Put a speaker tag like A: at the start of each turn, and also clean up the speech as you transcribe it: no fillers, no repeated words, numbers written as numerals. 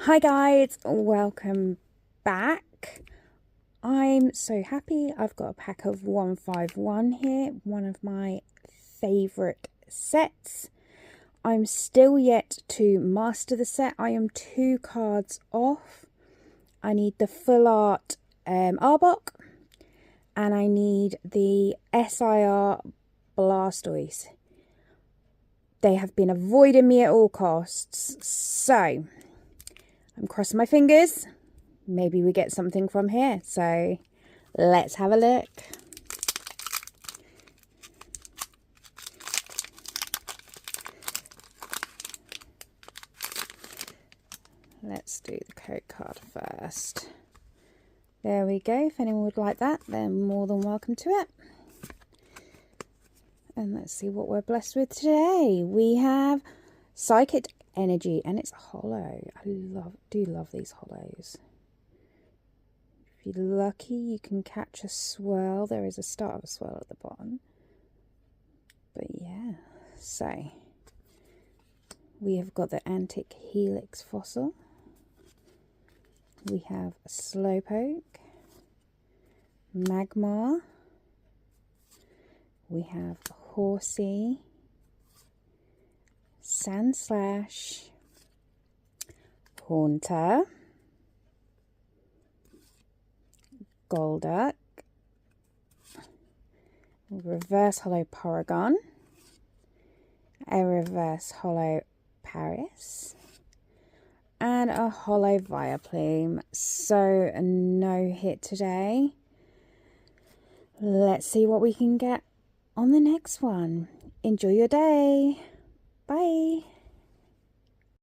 A: Hi guys, welcome back. I'm so happy. I've got a pack of 151 here, one of my favourite sets. I'm still yet to master the set. I am 2 cards off. I need the full art Arbok and I need the SIR Blastoise. They have been avoiding me at all costs, so I'm crossing my fingers. Maybe we get something from here. So let's have a look. Let's do the code card first. There we go. If anyone would like that, they're more than welcome to it. And let's see what we're blessed with today. We have Psychic Energy, and it's hollow. I do love these hollows. If you're lucky, you can catch a swirl. There is a start of a swirl at the bottom. But yeah, so we have got the Antic Helix fossil. We have Slowpoke, Magmar. We have Horsey, Sandslash, Haunter, Golduck, Reverse Hollow Porygon, a Reverse Hollow Paris, and a Hollow Vileplume. So no hit today. Let's see what we can get on the next one. Enjoy your day. Bye.